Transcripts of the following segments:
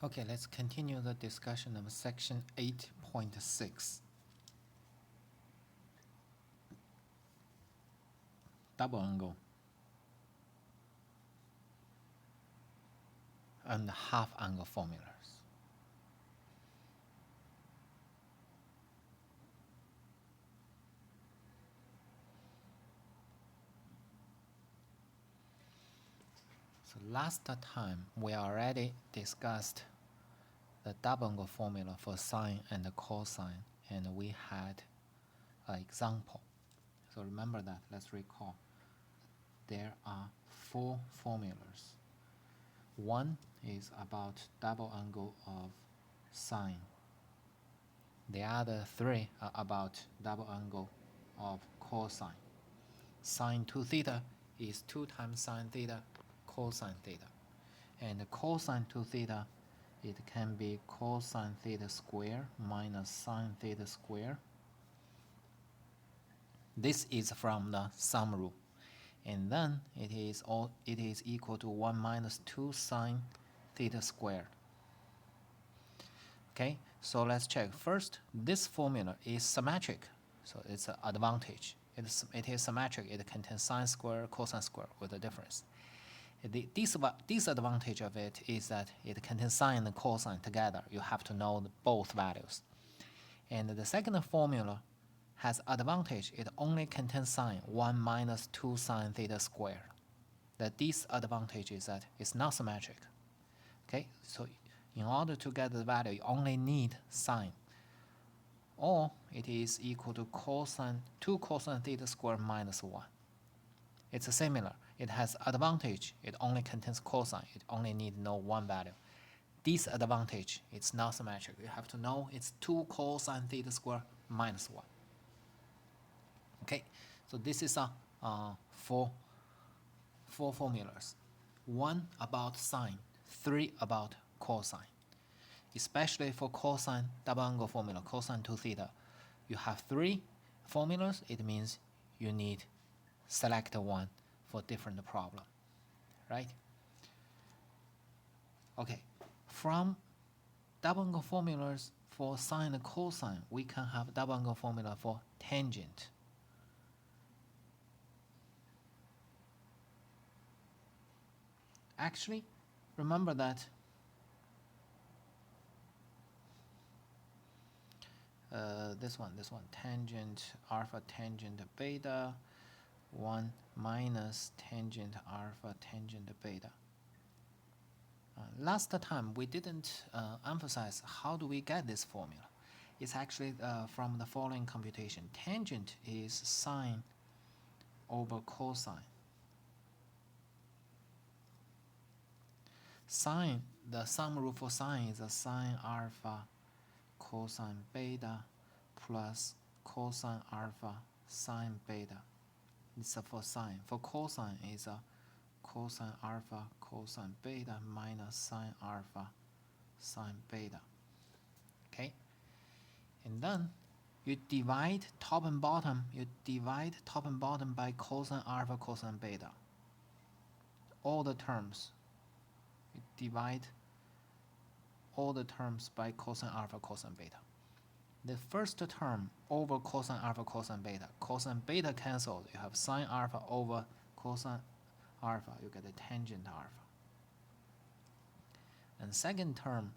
Okay, let's continue the discussion of section 8.6. Double angle and half angle formulas. So last time we already discussed the double angle formula for sine and cosine, and we had an example. So remember that, let's recall. There are 4 formulas. One is about double angle of sine. The other 3 are about double angle of cosine. Sine 2 theta is 2 times sine theta cosine theta. And cosine 2 theta, it can be cosine theta square minus sine theta square. This is from the sum rule. And then it is equal to 1 minus 2 sine theta squared. Okay, so let's check. First, this formula is symmetric, so it's an advantage. It is symmetric. It contains sine square, cosine square with a difference. The disadvantage of it is that it contains sine and cosine together. You have to know both values. And the second formula has advantage. It only contains sine, 1 minus 2 sine theta squared. The disadvantage is that it's not symmetric. Okay, so in order to get the value, you only need sine. Or it is equal to cosine 2 cosine theta squared minus 1. It's similar. It has advantage. It only contains cosine. It only need to know one value. Disadvantage, it's not symmetric. You have to know it's 2 cosine theta squared minus 1. Okay, so this is four formulas. 1 about sine, 3 about cosine. Especially for cosine double angle formula, cosine 2 theta, you have 3 formulas. It means you need select one for different problem, right? Okay, from double angle formulas for sine and cosine, we can have double angle formula for tangent. Actually, remember that this one, tangent alpha tangent beta, 1 minus tangent alpha tangent beta. Last time we didn't emphasize how do we get this formula. It's actually from the following computation. Tangent is sine over cosine. Sine, the sum rule for sine is a sine alpha cosine beta plus cosine alpha sine beta. It's for sine. For cosine is a cosine alpha cosine beta minus sine alpha sine beta. Okay, and then you divide top and bottom. You divide top and bottom by cosine alpha cosine beta. All the terms. You divide all the terms by cosine alpha cosine beta. The first term over cosine alpha cosine beta. Cosine beta cancelled. You have sine alpha over cosine alpha. You get a tangent alpha. And second term,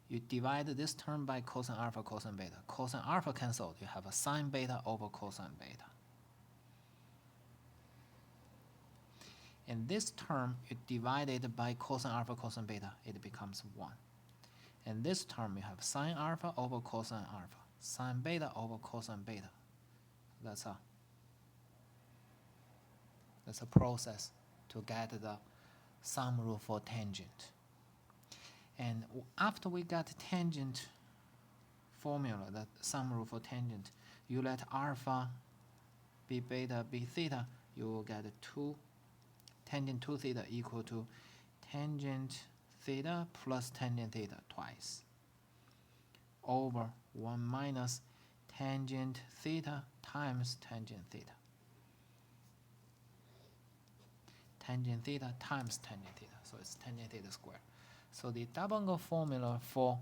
you divide this term by cosine alpha cosine beta. Cosine alpha cancelled. You have a sine beta over cosine beta. And this term, you divide it by cosine alpha cosine beta. It becomes 1. And this term, you have sine alpha over cosine alpha, sine beta over cosine beta. That's a process to get the sum rule for tangent. And after we got tangent formula, the sum rule for tangent, you let alpha be beta be theta, you will get 2 tangent 2 theta equal to tangent theta plus tangent theta twice over 1 minus tangent theta times tangent theta. Tangent theta times tangent theta, so it's tangent theta squared. So the double angle formula for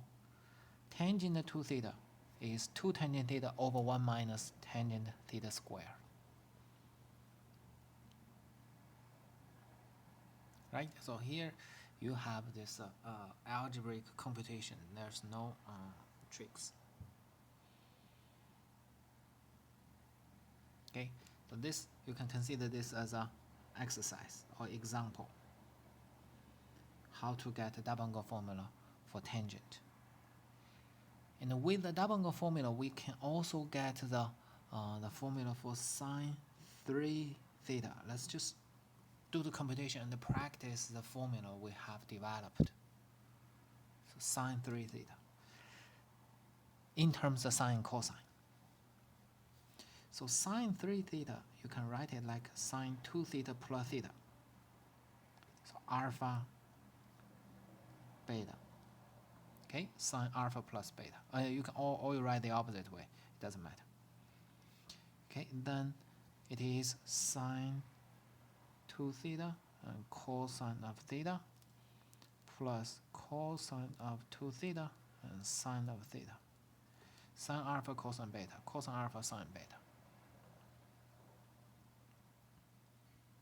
tangent to theta is 2 tangent theta over 1 minus tangent theta squared. Right? So here you have this algebraic computation. There's no tricks. Okay, so this, you can consider this as a exercise or example. How to get a double angle formula for tangent. And with the double angle formula, we can also get the formula for sine 3 theta. Let's just do the computation and practice the formula we have developed. So sine 3 theta in terms of sine and cosine. So sine 3 theta, you can write it like sine 2 theta plus theta. So alpha, beta. Okay, sine alpha plus beta. You can or you write the opposite way. It doesn't matter. Okay, then it is sine 2 theta and cosine of theta plus cosine of 2 theta and sine of theta. Sine alpha cosine beta, cosine alpha sine beta.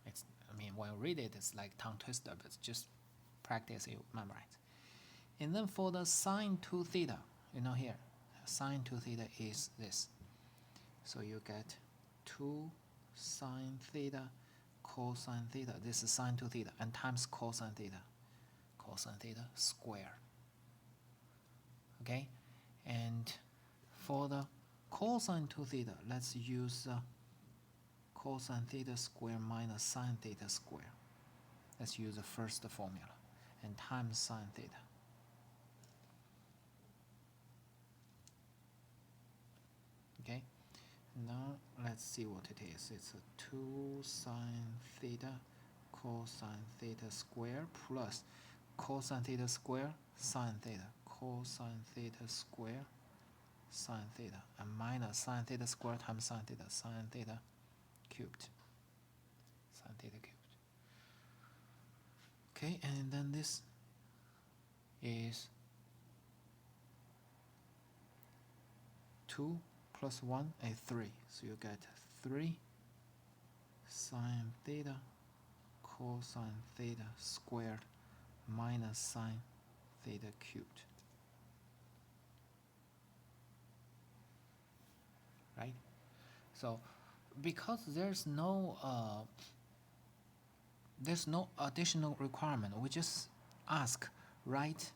It's, I mean, when you read it, it's like tongue twister, but just practice, you memorize. And then for the sine 2 theta, you know here, sine 2 theta is this. So you get 2 sine theta cosine theta. This is sine 2 theta and times cosine theta square. Okay, and for the cosine 2 theta, let's use cosine theta square minus sine theta square. Let's use the first formula and times sine theta. Okay, now let's see what it is. It's a 2 sine theta cosine theta square plus cosine theta square sine theta, cosine theta square sine theta, and minus sine theta square times sine theta cubed, sine theta cubed. Okay, and then this is 2 plus 1 is 3. So you get 3 sine theta cosine theta squared minus sine theta cubed. Right? So because there's no additional requirement, we just ask write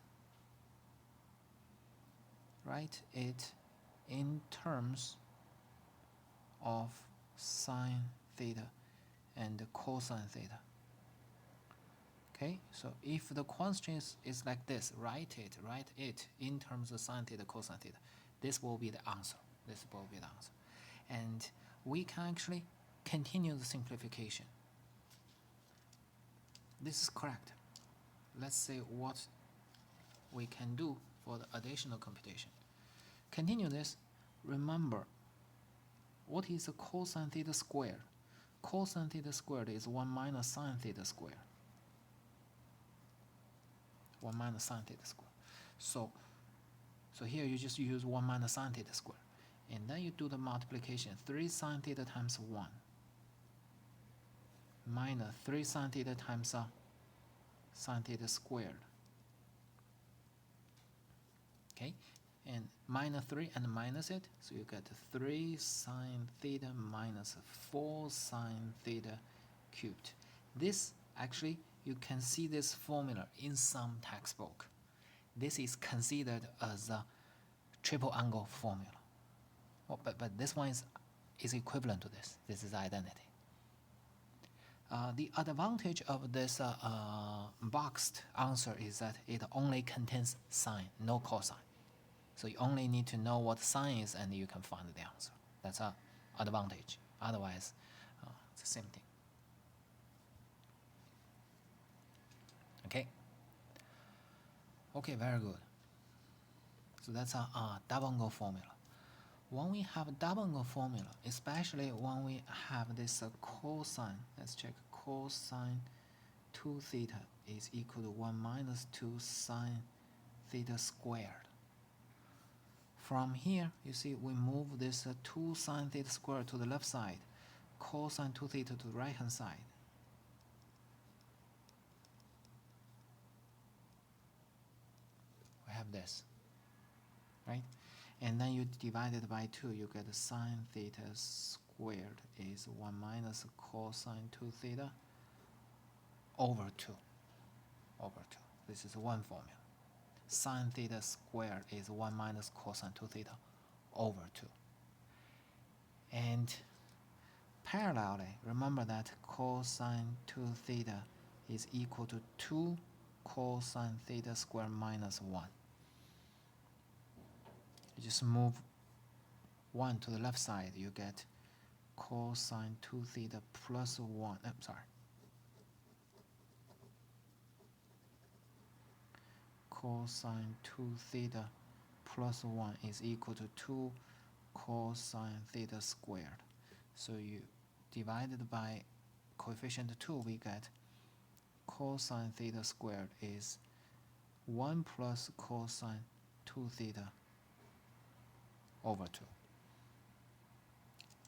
it in terms of sine theta and cosine theta. Okay, so if the question is like this, write it in terms of sine theta, cosine theta. This will be the answer. And we can actually continue the simplification. This is correct. Let's see what we can do for the additional computation. Continue this. Remember, what is the cosine theta squared? Cosine theta squared is 1 minus sine theta squared. 1 minus sine theta squared. So here you just use 1 minus sine theta squared. And then you do the multiplication. 3 sine theta times 1 minus 3 sine theta times sine theta squared. Okay, and minus 3 and minus it, so you get 3 sine theta minus 4 sine theta cubed. This actually, you can see this formula in some textbook. This is considered as a triple angle formula. Well, but this one is equivalent to this. This is identity. The advantage of this boxed answer is that it only contains sine, no cosine. So you only need to know what sine is and you can find the answer. That's an advantage. Otherwise, it's the same thing. Okay? Okay, very good. So that's a double angle formula. When we have a double angle formula, especially when we have this cosine, let's check cosine 2 theta is equal to 1 minus 2 sine theta squared. From here, you see we move this 2 sine theta squared to the left side, cosine 2 theta to the right hand side. We have this, right? And then you divide it by 2, you get sine theta squared is 1 minus cosine 2 theta over 2. Over 2. This is one formula. Sine theta squared is 1 minus cosine 2 theta over 2. And parallelly, remember that cosine 2 theta is equal to 2 cosine theta squared minus 1. You just move 1 to the left side, you get cosine 2 theta plus 1. Cosine 2 theta plus 1 is equal to 2 cosine theta squared. So you divide it by coefficient 2, we get cosine theta squared is 1 plus cosine 2 theta over 2.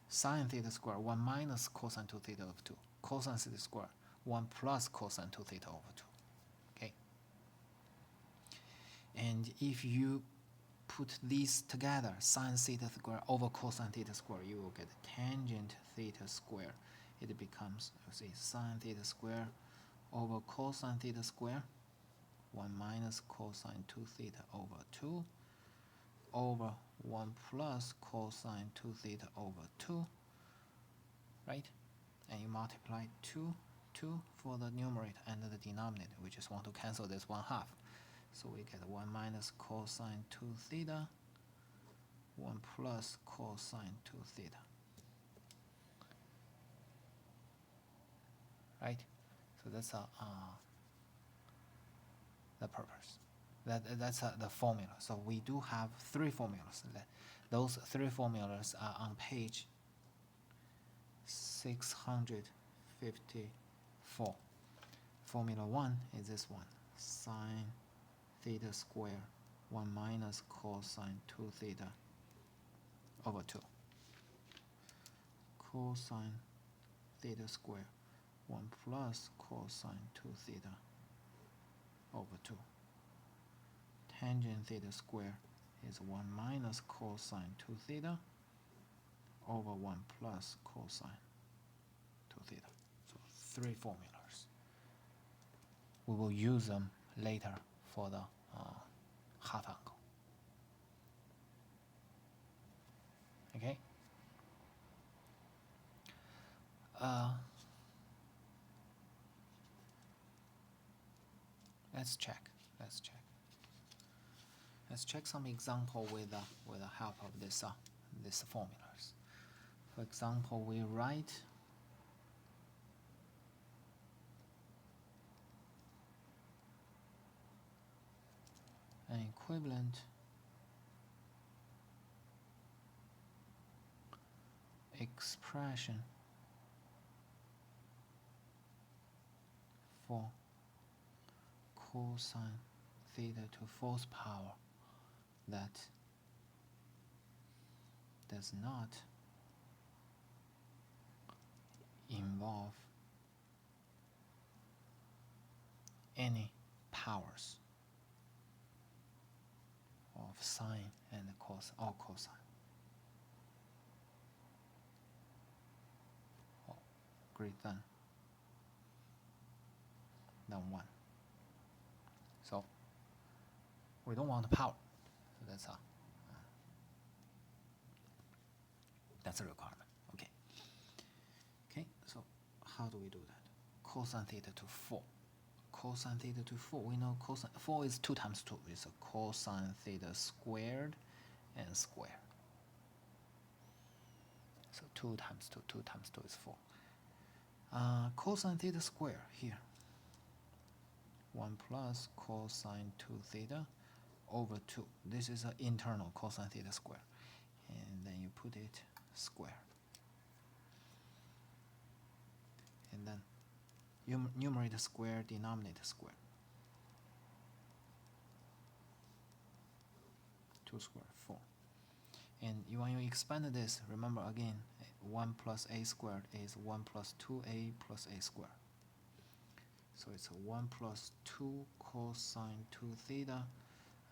Sine theta squared, 1 minus cosine 2 theta over 2. Cosine theta squared, 1 plus cosine 2 theta over 2. Okay? And if you put these together, sine theta squared over cosine theta squared, you will get tangent theta squared. It becomes, you see, sine theta squared over cosine theta squared, 1 minus cosine 2 theta over 2, over 1 plus cosine 2 theta over 2, right? And you multiply 2 for the numerator and the denominator. We just want to cancel this 1/2. So we get 1 minus cosine 2 theta, 1 plus cosine 2 theta. Right? So that's the purpose. That's the formula. So we do have 3 formulas. Those 3 formulas are on page 654. Formula 1 is this one. Sine theta squared 1 minus cosine 2 theta over 2. Cosine theta squared 1 plus cosine 2 theta over 2. Tangent theta squared is 1 minus cosine 2 theta over 1 plus cosine 2 theta. So 3 formulas. We will use them later for the half angle. Okay? Let's check. Let's check some example with the help of these formulas. For example, we write an equivalent expression for cosine theta to 4th power that does not involve any powers of sine and cos or cosine. Or greater than 1. So we don't want the power. So that's a requirement. Okay, so how do we do that? Cosine theta to 4. Cosine theta to 4, we know cosine 4 is 2 times 2. It's a cosine theta squared and squared. So 2 times 2 is 4. Cosine theta squared here. 1 plus cosine 2 theta over 2. This is an internal cosine theta square. And then you put it square. And then numerator square, denominator square. 2 squared, 4. And when you expand this, remember again, 1 plus a squared is 1 plus 2a plus a squared. So it's 1 plus 2 cosine 2 theta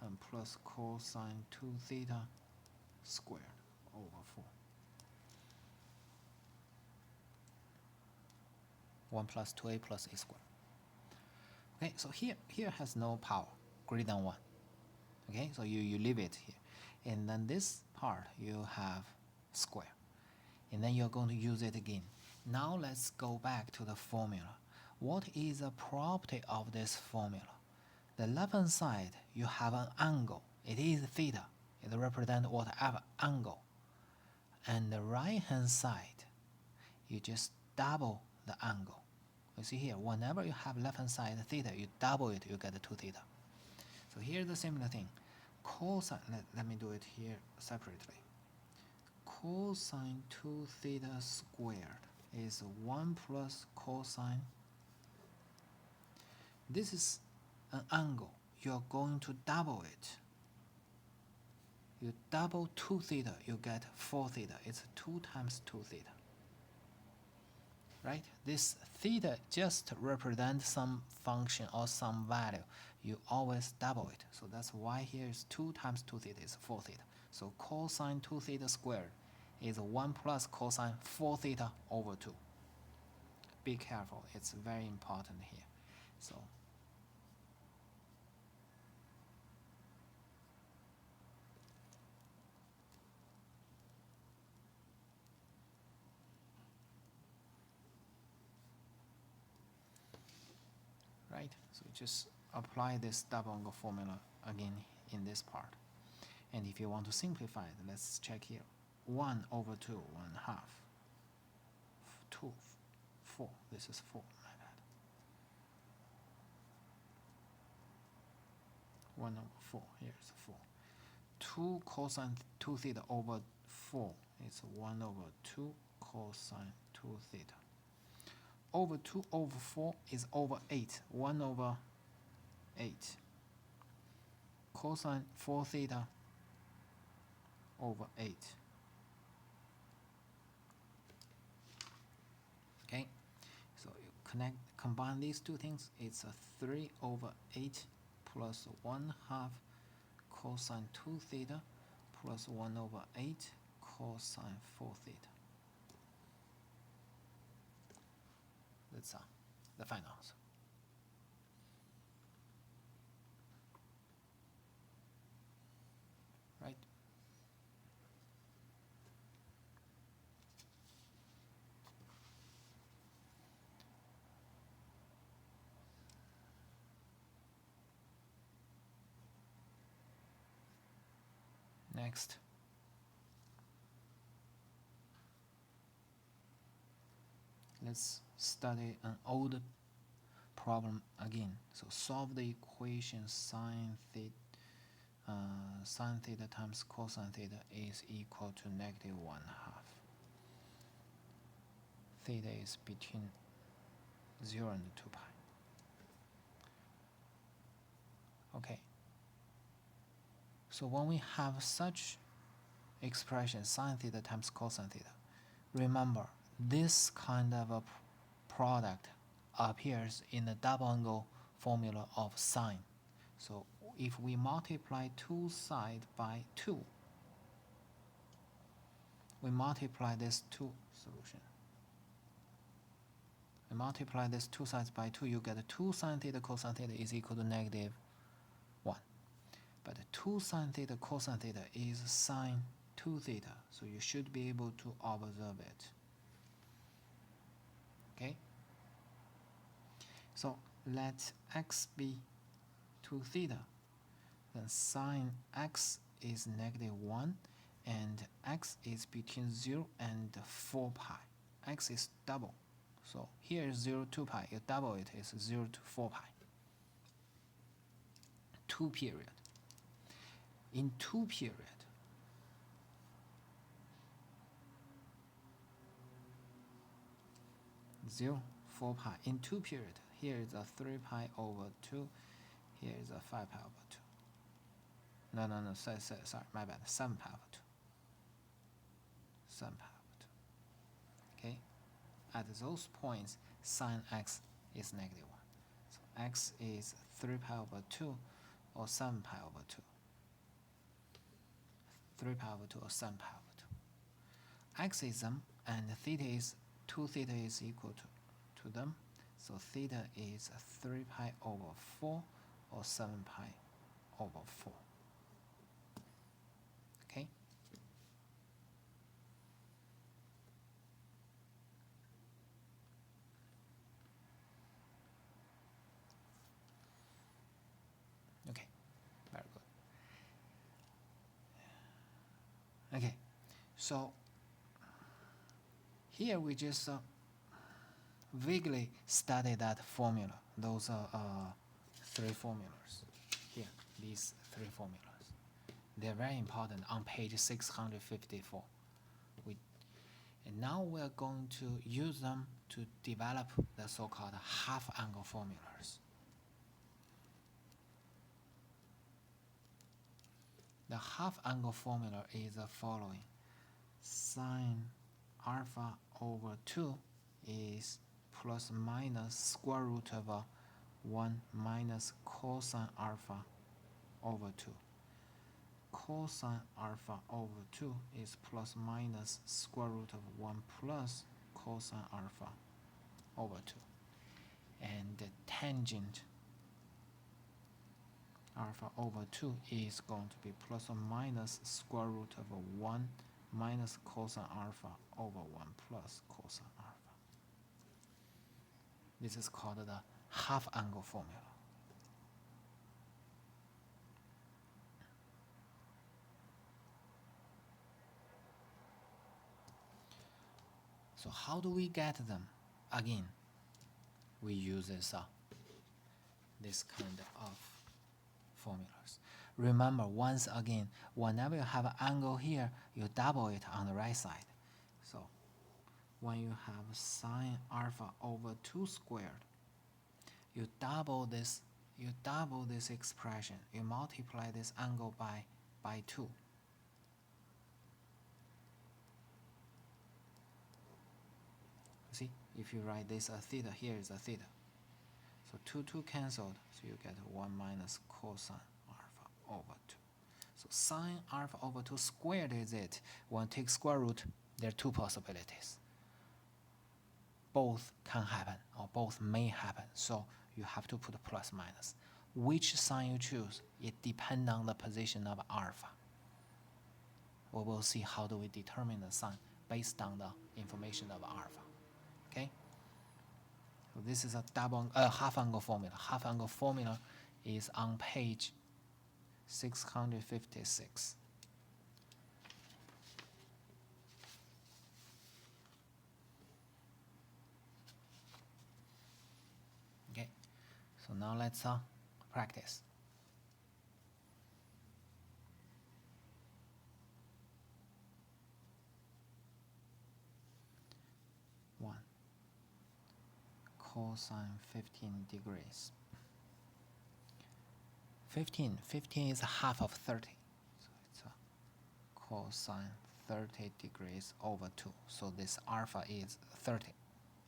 and plus cosine 2 theta squared over 4. 1 plus 2a plus a squared. Okay, so here has no power greater than 1. Okay, so you leave it here. And then this part you have square. And then you're going to use it again. Now let's go back to the formula. What is the property of this formula? The left-hand side, you have an angle. It is theta. It represents whatever angle. And the right-hand side, you just double the angle. You see here, whenever you have left-hand side theta, you double it, you get 2 theta. So here's the similar thing. Cosine, let me do it here separately. Cosine 2 theta squared is 1 plus cosine. This is an angle. You're going to double it. You double 2 theta, you get 4 theta. It's 2 times 2 theta. Right? This theta just represents some function or some value. You always double it. So that's why here is 2 times 2 theta is 4 theta. So cosine 2 theta squared is 1 plus cosine 4 theta over 2. Be careful. It's very important here. So right? So just apply this double angle formula again in this part. And if you want to simplify it, let's check here. 1 over 2, 1 half. 2, 4. This is 4, my bad. 1 over 4, here's 4. 2 cosine 2 theta over 4 is 1 over 2 cosine 2 theta. Over 2 over 4 is over 8. 1 over 8. Cosine 4 theta over 8. Okay, so you combine these two things. It's a 3 over 8 plus 1 half cosine 2 theta plus 1 over 8 cosine 4 theta. That's the final answer. Right? Next. Let's study an old problem again. So solve the equation sine theta times cosine theta is equal to negative 1 half. Theta is between 0 and 2 pi. Okay. So when we have such expression, sine theta times cosine theta, remember this kind of a product appears in the double angle formula of sine. So if we multiply two sides by 2, we multiply this two solution. We multiply this two sides by 2, you get 2 sine theta cosine theta is equal to negative 1. But 2 sine theta cosine theta is sine 2 theta, so you should be able to observe it. Okay? So let x be 2 theta. Then sine x is negative 1, and x is between 0 and 4 pi. X is double. So here is 0 to pi. You double it, it's 0 to 4 pi. 2 period. In 2 period, 4 pi in 2 period. Here is a 3 pi over 2. Here is a 5 pi over 2. No, sorry, my bad. 7 pi over 2. 7 pi over 2. Okay? At those points, sine x is negative 1. So x is 3 pi over 2 or 7 pi over 2. 3 pi over 2 or 7 pi over 2. X is them, and theta is 2 theta is equal to them. So theta is 3 pi over 4 or 7 pi over 4. Okay? Okay, very good. Okay, so here we just vaguely study that formula. Those are 3 formulas. Here, these 3 formulas. They're very important on page 654. And now we're going to use them to develop the so-called half-angle formulas. The half-angle formula is the following. Sine alpha over 2 is plus minus square root of 1 minus cosine alpha over 2. Cosine alpha over 2 is plus minus square root of 1 plus cosine alpha over 2. And the tangent alpha over 2 is going to be plus or minus square root of 1 minus cosine alpha over 1 plus cosine alpha. This is called the half-angle formula. So how do we get them? Again, we use this kind of formulas. Remember, once again, whenever you have an angle here, you double it on the right side. So when you have sine alpha over 2 squared, you double this expression. You multiply this angle by 2. See, if you write this a theta, here is a theta. So 2 cancelled, so you get 1 minus cosine alpha over 2. So sine alpha over 2 squared is it. When you take square root, there are 2 possibilities. Both can happen, or both may happen. So you have to put a plus minus. Which sign you choose, it depends on the position of alpha. We will see how do we determine the sign based on the information of alpha. Okay? So this is a half-angle formula. Half-angle formula is on page 656. Okay, so now let's practice. Cosine 15 degrees. 15 is half of 30. So it's a cosine 30 degrees over 2. So this alpha is 30.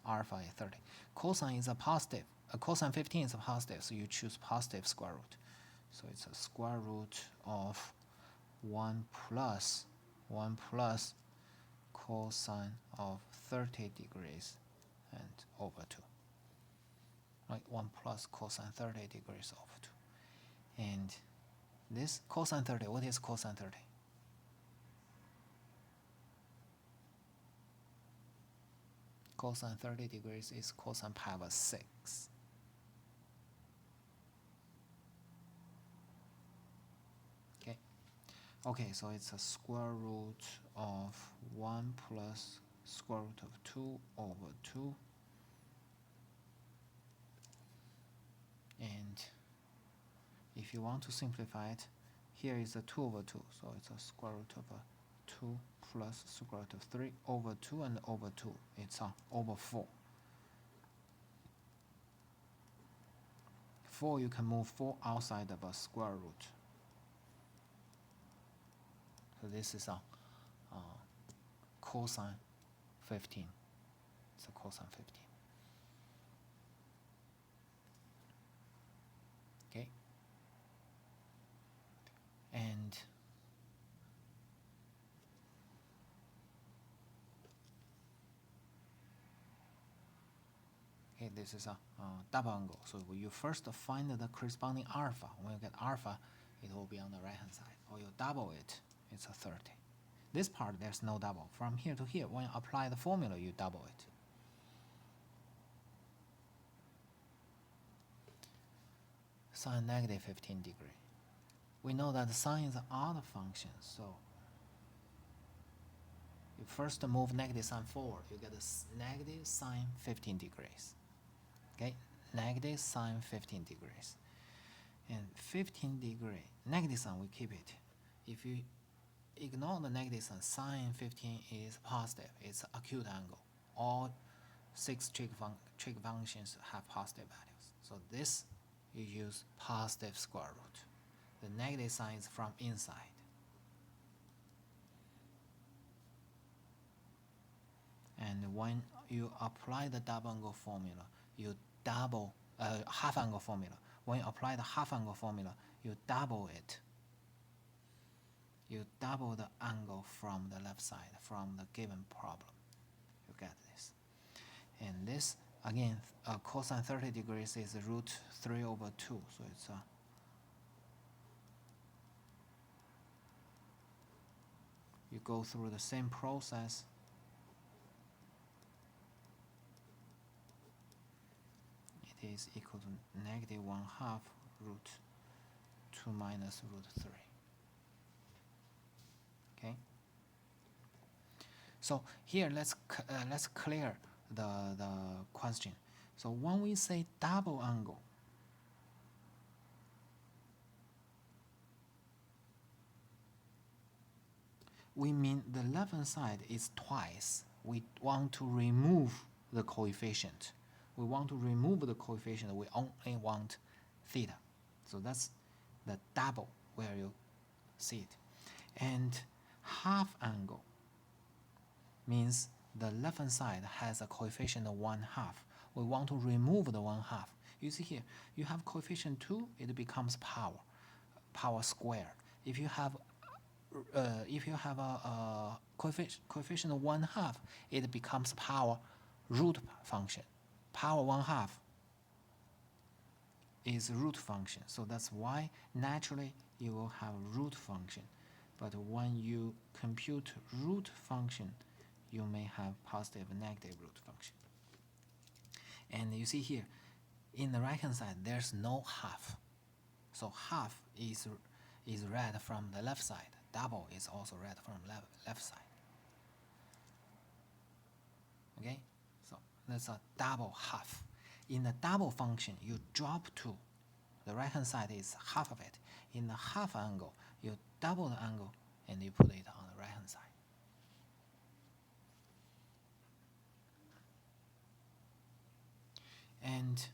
Alpha is 30. Cosine is a positive. Cosine 15 is a positive, so you choose positive square root. So it's a square root of 1 plus cosine of 30 degrees and over 2. Right, 1 plus cosine 30 degrees over 2. And this cosine 30, what is cosine 30? Cosine 30 degrees is cosine pi over 6. Okay, so it's a square root of 1 plus square root of 2 over 2. And if you want to simplify it, here is a 2 over 2. So it's a square root of 2 plus square root of 3 over 2 and over 2. It's over 4. 4, you can move 4 outside of a square root. So this is a cosine 15. It's a cosine 15. Okay. And okay, this is a double angle. So you first find the corresponding alpha. When you get alpha, it will be on the right hand side. Or you double it, it's a 30. This part, there's no double. From here to here, when you apply the formula, you double it. Sine negative 15 degree. We know that sine is an odd function, so you first move negative sine forward, you get a negative sine 15 degrees. Okay, negative sine 15 degrees. And 15 degree, negative sign, we keep it. If you ignore the negative sign, sine 15 is positive, it's acute angle. All 6 trig functions have positive values. So this, you use positive square root. The negative sign is from inside. And when you apply the double angle formula, you double half angle formula. When you apply the half angle formula, you double it. You double the angle from the left side, from the given problem. You get this. And this, again, cosine 30 degrees is root 3 over 2. So it's you go through the same process. It is equal to negative 1/2 root 2 minus root 3. Okay. So here let's clear the question. So when we say double angle, we mean the left hand side is twice. We want to remove the coefficient. We want to remove the coefficient. We only want theta. So that's the double where you see it. And half angle means the left hand side has a coefficient of 1/2. We want to remove the 1/2. You see here, you have coefficient 2, it becomes power squared. If you have a coefficient of 1/2, it becomes power root function. Power 1/2 is root function. So that's why naturally you will have root function. But when you compute root function, you may have positive and negative root function. And you see here, in the right hand side, there's no half. So half is read from the left side. Double is also read from left side. Okay, so that's a double half. In the double function, you drop 2. The right hand side is half of it. In the half angle, you double the angle and you put it on the right hand side. And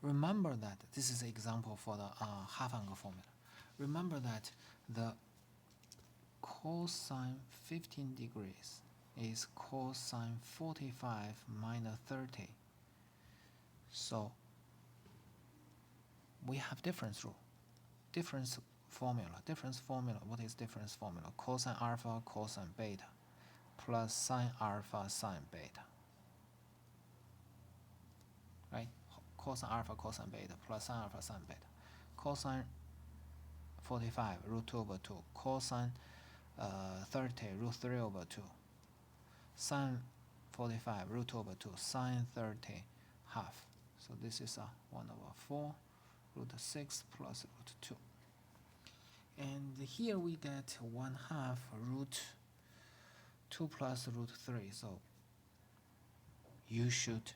remember that this is an example for the half angle formula. Remember that the cosine 15 degrees is cosine 45 minus 30. So we have difference rule, difference formula. What is difference formula? Cosine alpha, cosine beta, plus sine alpha, sine beta. Right? Cosine alpha, cosine beta, plus sine alpha, sine beta. Cosine 45, root 2 over 2. Cosine 30, root 3 over 2. Sine 45, root 2 over 2. Sine 30, half. So this is 1 over 4, root 6 plus root 2. And here we get 1/2 root 2 plus root 3. So you should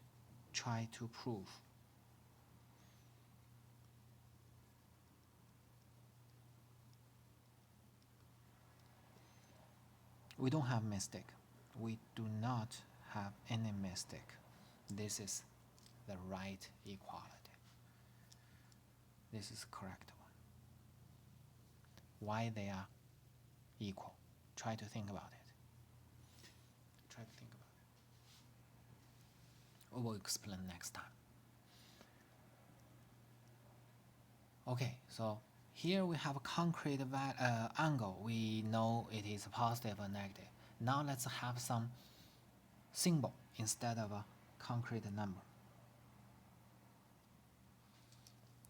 try to prove. We don't have mistake. We do not have any mistake. This is the right equality. This is the correct one. Why they are equal? Try to think about it. Try to think about it. We will explain next time. Okay, so here we have a concrete angle. We know it is positive or negative. Now let's have some symbol instead of a concrete number.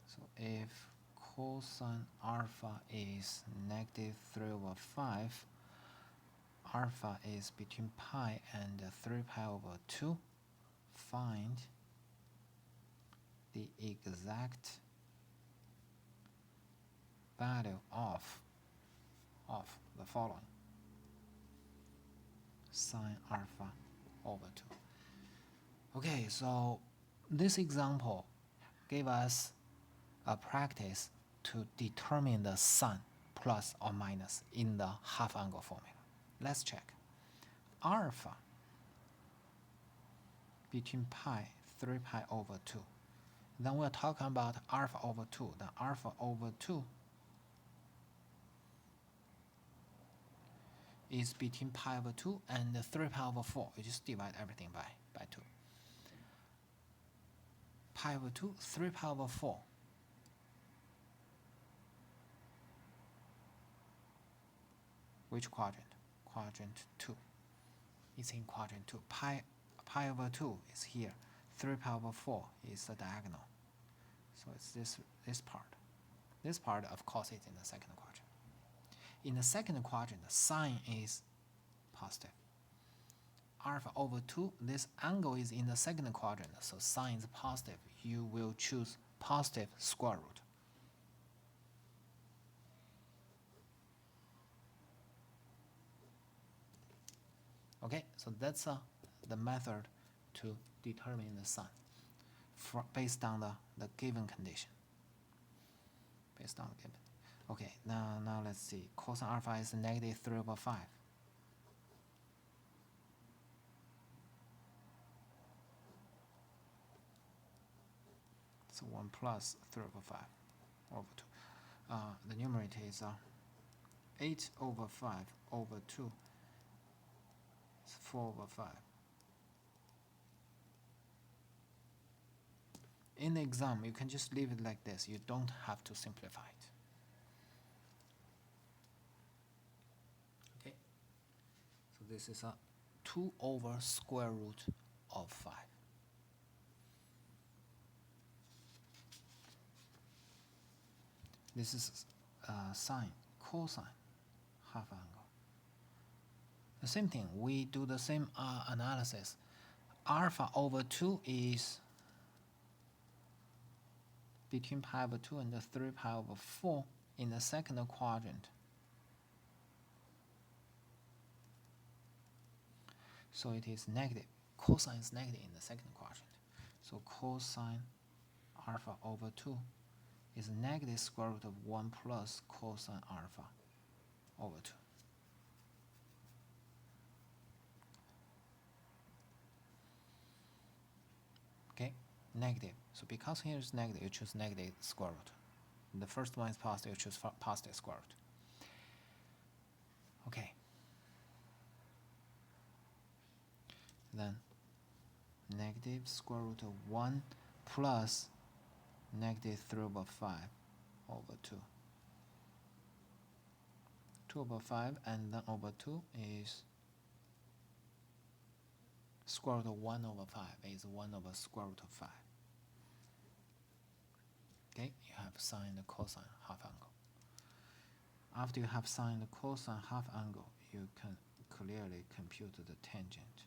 So if cosine alpha is -3/5, alpha is between pi and 3π/2, find the exact value of the following: sine alpha over 2. Okay, so this example gave us a practice to determine the sign plus or minus in the half angle formula. Let's check. Alpha between pi 3π/2. Then we're talking about alpha over 2. Then alpha over 2 is between pi/2 and 3π/4. You just divide everything by 2. Pi/2, 3π/4. Which quadrant? Quadrant 2. It's in quadrant 2. Pi/2 is here. 3π/4 is the diagonal. So it's this part. This part, of course, is in the second quadrant. In the second quadrant, the sign is positive. Alpha over 2, this angle is in the second quadrant, so sign is positive. You will choose positive square root. Okay, so that's the method to determine the sign based on the given condition. Based on the given. Okay, now let's see. Cosine alpha is -3/5. So 1 plus 3/5 over 2. The numerator is 8/5 over 2. It's 4/5. In the exam, you can just leave it like this. You don't have to simplify it. Okay. So this is a 2 over square root of 5. This is sine, cosine, half angle. The same thing, we do the same analysis. Alpha over 2 is between pi/2 and 3π/4 in the second quadrant. So it is negative. Cosine is negative in the second quadrant. So cosine alpha over 2 is negative square root of 1 plus cosine alpha over 2. Okay, negative. So because here is negative, you choose negative square root. The first one is positive, you choose positive square root. Okay. Then negative square root of 1 plus -3/5 over 2. 2/5 and then over 2 is square root of 1/5 is 1 over square root of 5. Okay, you have sine the cosine half angle. After you have sine the cosine half angle, you can clearly compute the tangent.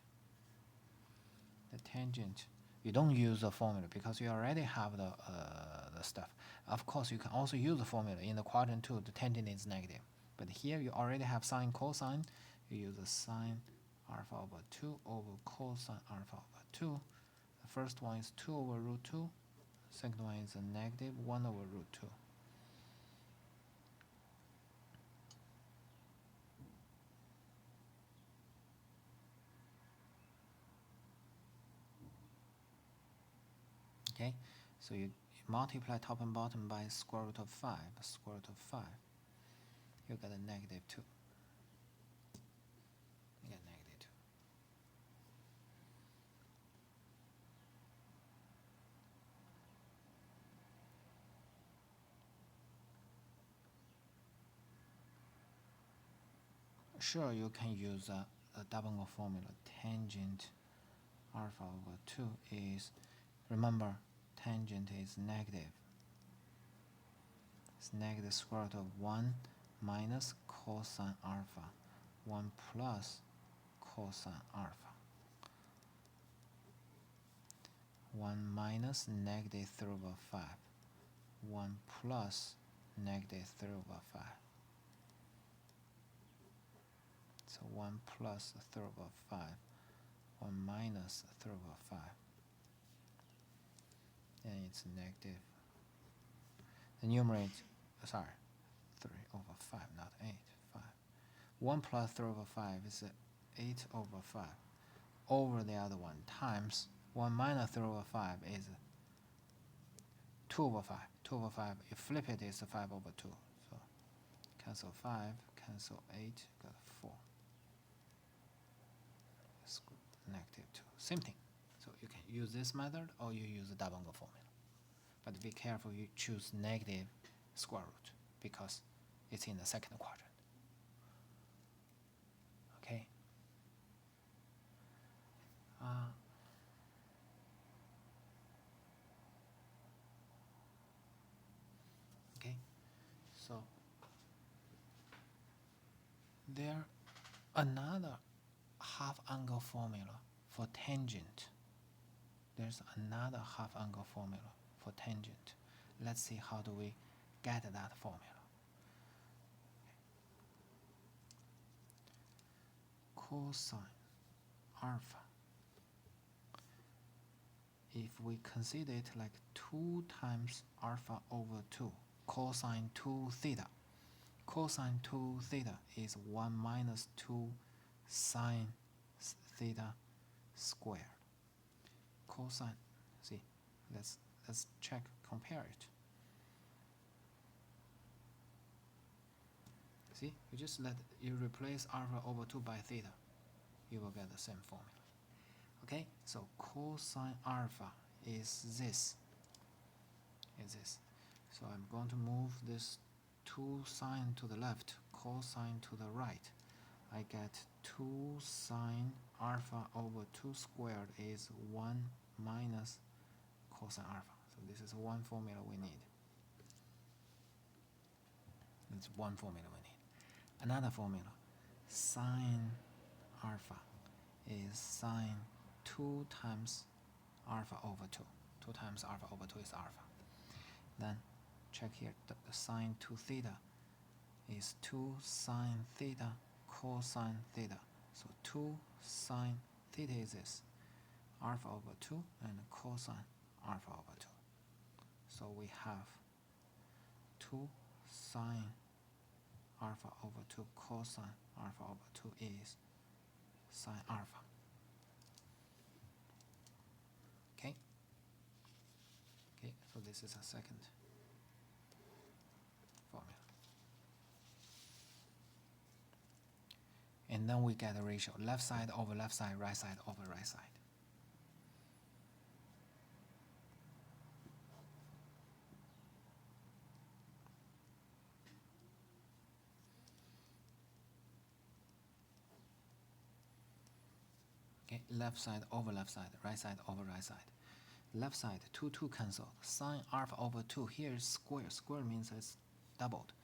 The tangent, you don't use the formula because you already have the stuff. Of course, you can also use the formula. In the quadrant 2, the tangent is negative. But here you already have sine cosine. You use the sine alpha over 2 over cosine alpha over 2. The first one is 2 over root 2. The second one is a negative 1 over root 2. Okay, so you multiply top and bottom by square root of 5, you get a negative 2. You get negative 2. Sure, you can use a double formula. Tangent alpha over 2 is, remember, tangent is negative. It's negative square root of 1 minus cosine alpha, 1 plus cosine alpha. 1 minus negative 3 over 5. 1 plus negative 3 over 5. So 1 plus 3 over 5. 1 minus 3 over 5. And it's negative. The numerator, sorry, 3 over 5, not 8, 5. 1 plus 3 over 5 is 8 over 5. Over the other one times 1 minus 3 over 5 is 2 over 5. 2 over 5, you flip it, it's 5 over 2. So cancel 5, cancel 8, got 4. Negative 2. Same thing. So you can use this method or you use the double formula. But be careful, you choose negative square root because it's in the second quadrant. Okay. Okay. So there another half angle formula for tangent. There's another half angle formula for tangent. Let's see how do we get that formula. Cosine alpha. If we consider it like 2 times alpha over 2, cosine 2 theta. Cosine 2 theta is 1 minus 2 sine theta squared. Cosine, see, let's check, compare it. See, you replace alpha over 2 by theta, you will get the same formula. Okay, so cosine alpha is this. So I'm going to move this 2 sine to the left, cosine to the right. I get 2 sine alpha over 2 squared is 1 minus cosine alpha. So this is one formula we need. It's one formula we need. Another formula, sine alpha is sine 2 times alpha over 2. 2 times alpha over 2 is alpha. Then check here, the sine 2 theta is 2 sine theta cosine theta. So 2 sine theta is this, alpha over 2 and cosine alpha over 2. So we have 2 sine alpha over 2 cosine alpha over 2 is sine alpha. Okay? Okay, so this is a second formula. And then we get a ratio, left side over left side, right side over right side. Okay, left side over left side, right side over right side. Left side, 2 cancelled. Sine alpha over 2, here is square. Square means it's doubled.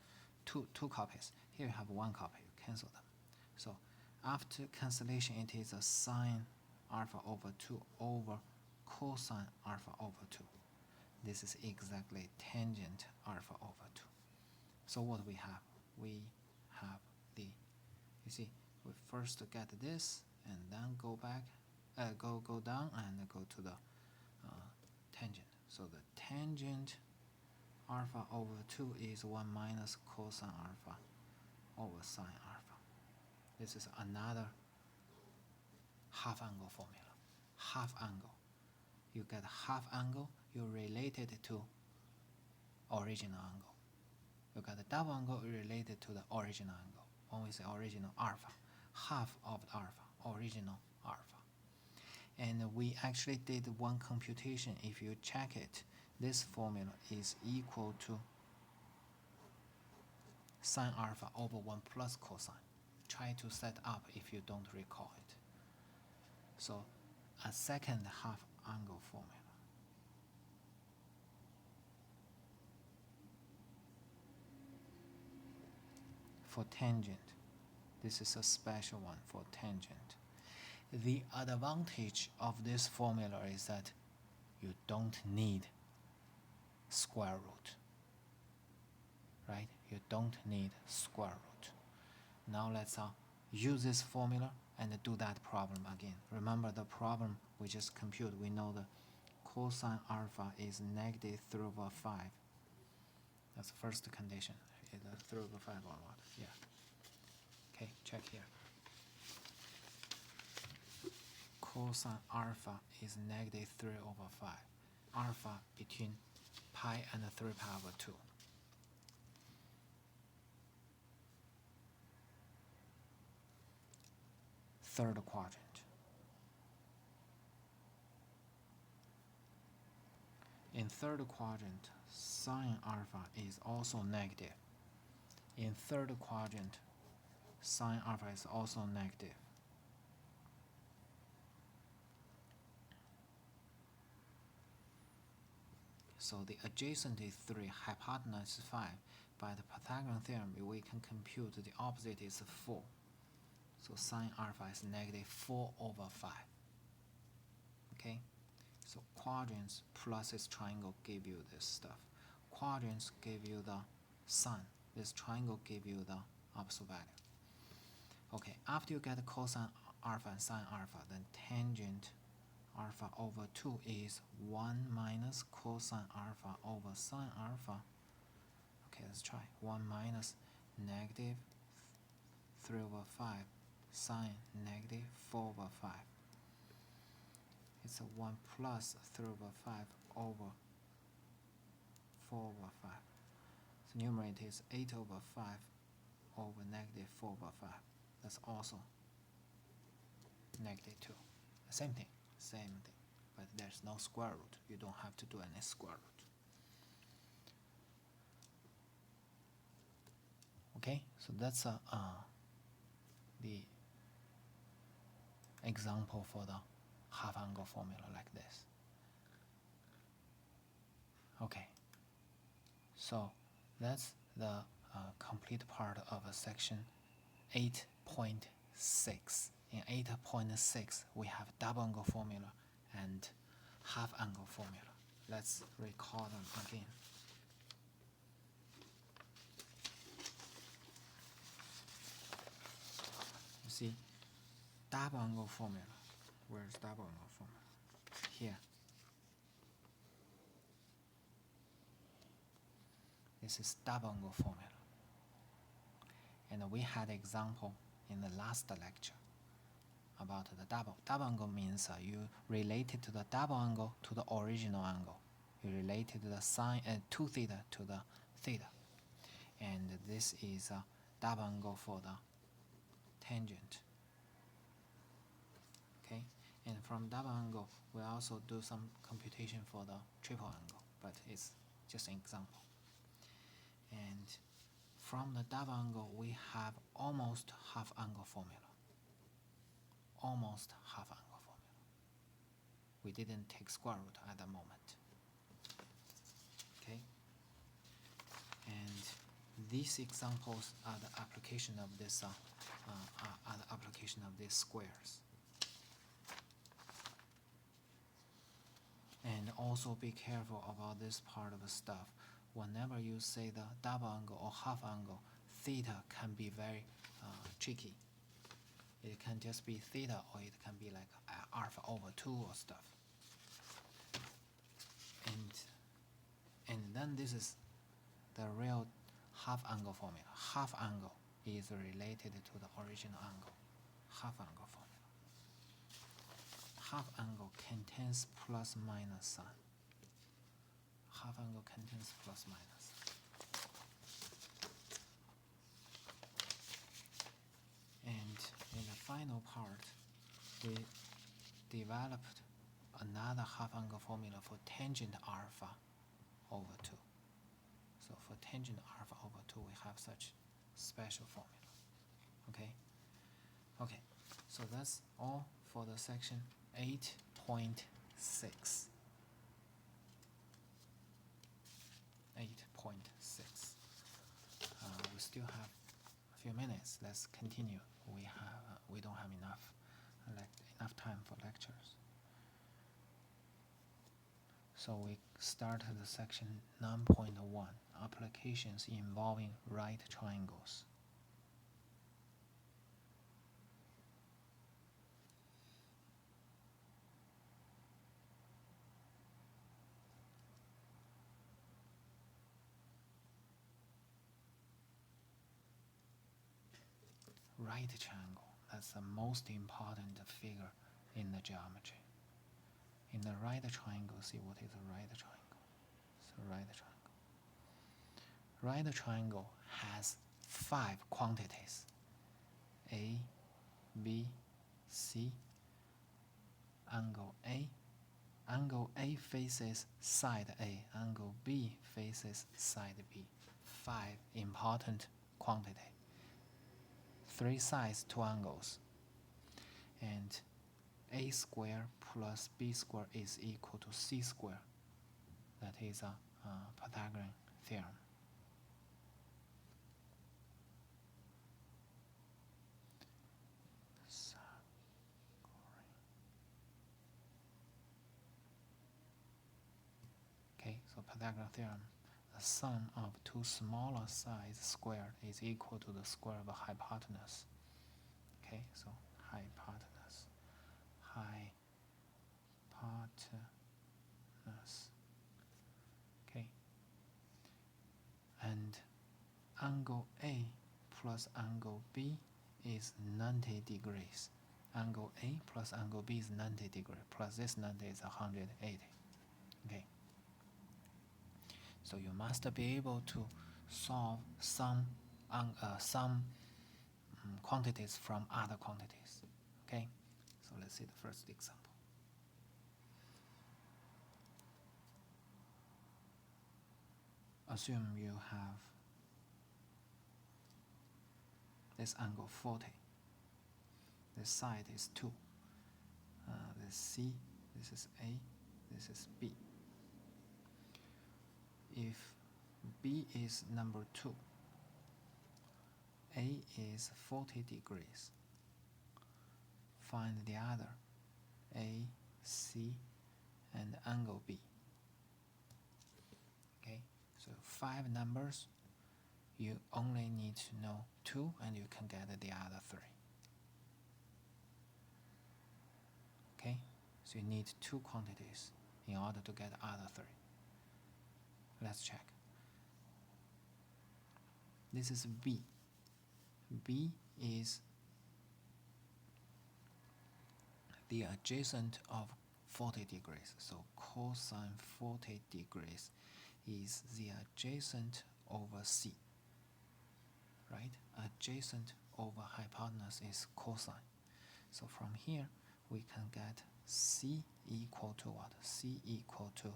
Two copies. Here you have 1 copy, you cancel them. So after cancellation, it is a sine alpha over 2 over cosine alpha over 2. This is exactly tangent alpha over 2. So what we have? We have the, you see, we first get this and then go back, go down and go to the tangent. So the tangent alpha over 2 is 1 minus cosine alpha over sine alpha. This is another half angle formula. Half angle. You get half angle, you relate it to original angle. You got the double angle related to the original angle. When we say original alpha, half of the alpha, original alpha. And we actually did one computation. If you check it, this formula is equal to sine alpha over 1 plus cosine. Try to set up if you don't recall it. So a second half angle formula. For tangent, this is a special one for tangent. The advantage of this formula is that you don't need square root, right? You don't need square root. Now let's use this formula and do that problem again. Remember the problem we just computed. We know the cosine alpha is negative 3 over 5. That's the first condition. Is 3 over 5 or what? Yeah. Okay, check here. Cosine alpha is negative 3 over 5. Alpha between pi and 3 pi over 2. Third quadrant. In third quadrant, sine alpha is also negative. In third quadrant, sine alpha is also negative. So the adjacent is 3, hypotenuse is 5. By the Pythagorean theorem, we can compute the opposite is 4. So sine alpha is negative 4 over 5. Okay? So quadrants plus this triangle give you this stuff. Quadrants give you the sine. This triangle give you the opposite value. Okay, after you get cosine alpha and sine alpha, then tangent alpha over 2 is 1 minus cosine alpha over sine alpha. Okay, let's try. 1 minus negative 3 over 5 sine negative 4 over 5. It's a 1 plus 3 over 5 over 4 over 5. So numerator is 8 over 5 over negative 4 over 5. That's also negative 2. Same thing. But there's no square root. You don't have to do any square root. Okay, so that's the example for the half angle formula like this. Okay, so that's the complete part of section 8.6. In 8.6, we have double angle formula and half angle formula. Let's recall them again. You see, double angle formula. Where's double angle formula? Here. This is double angle formula. And we had example in the last lecture about the double. Double angle means you related to the double angle to the original angle. You related the sine 2 theta to the theta. And this is a double angle for the tangent. Okay, and from double angle we also do some computation for the triple angle, but it's just an example. And from the double angle we have almost half angle formula. Almost half angle formula. We didn't take square root at the moment. Okay, and these examples are the application of this squares. And also be careful about this part of the stuff. Whenever you say the double angle or half angle, theta can be very tricky. It can just be theta, or it can be like alpha over 2 or stuff. And then this is the real half angle formula. Half angle is related to the original angle. Half angle formula. Half angle contains plus minus sign. half angle contains plus minus. And in the final part, we developed another half angle formula for tangent alpha over 2. So for tangent alpha over 2, we have such special formula. Okay? Okay, so that's all for the section 8.6. 8.6. We still have a few minutes. Let's continue. We don't have enough time for lectures. So we start the section 9.1, applications involving right triangles. Right triangle, that's the most important figure in the geometry. In the right triangle, see what is a right triangle? It's a right triangle. Right triangle has 5 quantities: A, B, C, angle A. Angle A faces side A, angle B faces side B. 5 important quantity. 3 sides, 2 angles. And A square plus B square is equal to C square. That is a Pythagorean theorem. Okay, so Pythagorean theorem, the sum of 2 smaller sides squared is equal to the square of a hypotenuse. Okay, so hypotenuse. Okay, and angle A plus angle B is 90 degrees. Angle A plus angle B is 90 degrees, plus this 90 is 180. Okay. So you must be able to solve some quantities from other quantities. Okay. So let's see the first example. Assume you have this angle 40. This side is 2. This is C, this is A, this is B. If B is number 2, A is 40 degrees. Find the other, A, C, and angle B. Okay, so 5 numbers. You only need to know 2 and you can get the other 3. Okay, so you need 2 quantities in order to get the other 3. Let's check. This is B. B is the adjacent of 40 degrees. So cosine 40 degrees is the adjacent over C. Right? Adjacent over hypotenuse is cosine. So from here, we can get C equal to what? C equal to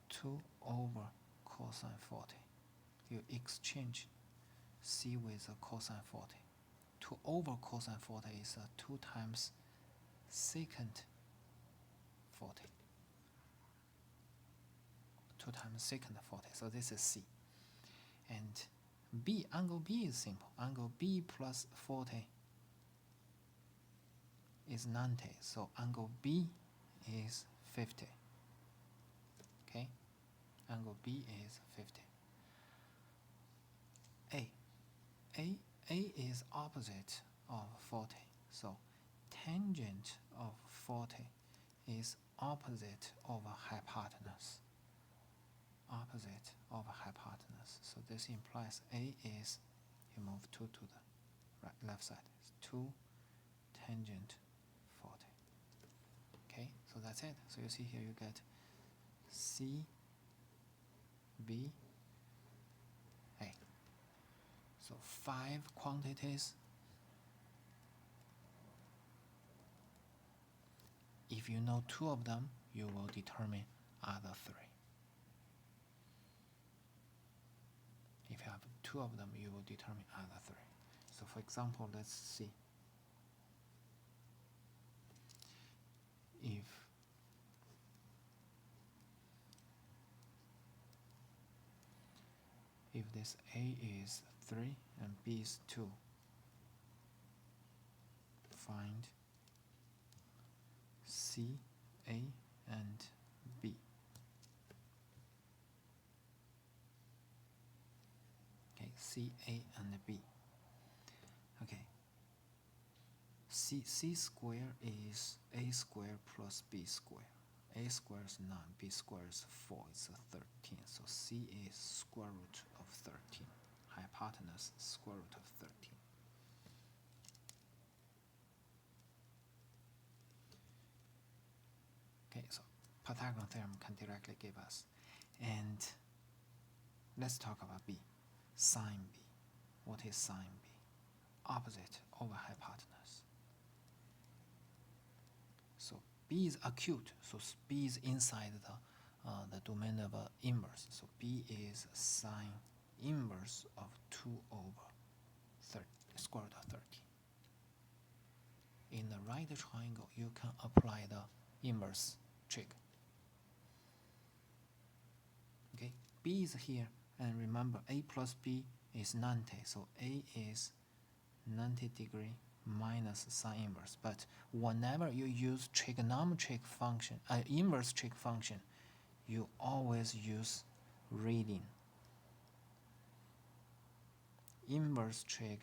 2 over cosine 40. You exchange C with a cosine 40. 2 over cosine 40 is 2 times secant 40. 2 times secant 40. So this is C. And B, angle B is simple. Angle B plus 40 is 90. So angle B is 50. Okay? Angle B is 50. A is opposite of 40. So tangent of 40 is opposite over hypotenuse. Opposite over hypotenuse. So this implies A is, you move 2 to the left side. It's 2 tangent 40. Okay, so that's it. So you see here you get C, B, A. So 5 quantities. If you know 2 of them, you will determine other 3. If you have 2 of them, you will determine other 3. So for example, let's see. If this A is 3 and B is 2, find C, A, and B. Okay, C, A, and B. Okay. C square is A square plus B square. A square is 9, B square is 4, it's 13. So C is square root of 13. Hypotenuse square root of 13. Okay, so Pythagorean theorem can directly give us. And let's talk about B. Sine B. What is sine B? Opposite over hypotenuse. So B is acute, so B is inside the domain of inverse. So B is sine inverse of 2 over square root of 13. In the right triangle, you can apply the inverse trick. Okay, B is here, and remember A plus B is 90, so A is 90 degree minus sine inverse. But whenever you use trigonometric function, inverse trig function, you always use reading. Inverse trig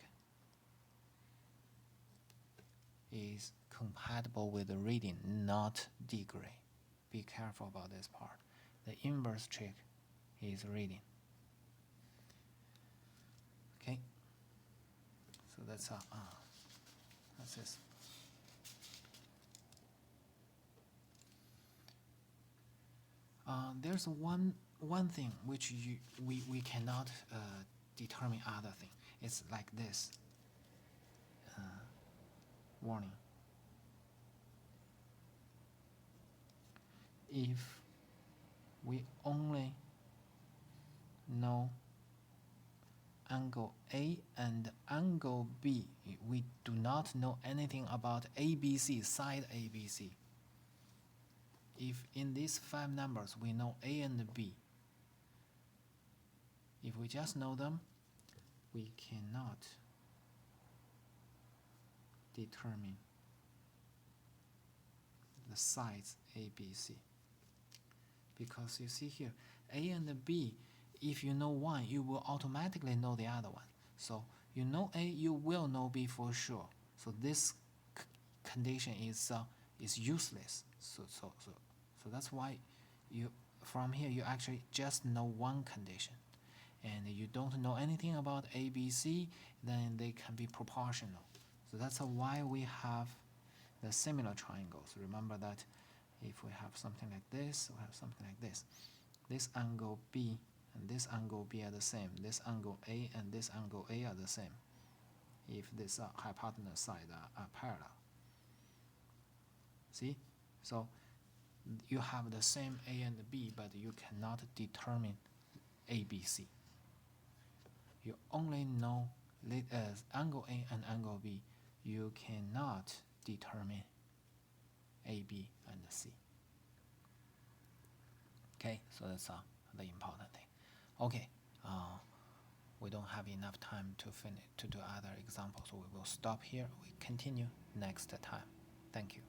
is compatible with the reading, not degree. Be careful about this part. The inverse trig is reading. Okay, so that's this. There's one thing which we cannot determine other thing. It's like this. Warning. If we only know angle A and angle B, we do not know anything about ABC, side ABC. If in these 5 numbers we know A and B, if we just know them, we cannot determine the sides ABC. Because you see here, A and B, if you know one, you will automatically know the other one. So you know A, you will know B for sure. So this condition is useless. So that's why from here you actually just know one condition, and you don't know anything about A, B, C, then they can be proportional. So that's why we have the similar triangles. Remember that if we have something like this, we have something like this. This angle B and this angle B are the same. This angle A and this angle A are the same if this hypotenuse side are parallel. See? So you have the same A and B, but you cannot determine ABC. You only know angle A and angle B. You cannot determine A, B, and C. Okay, so that's the important thing. Okay, we don't have enough time to do other examples, so we will stop here. We continue next time. Thank you.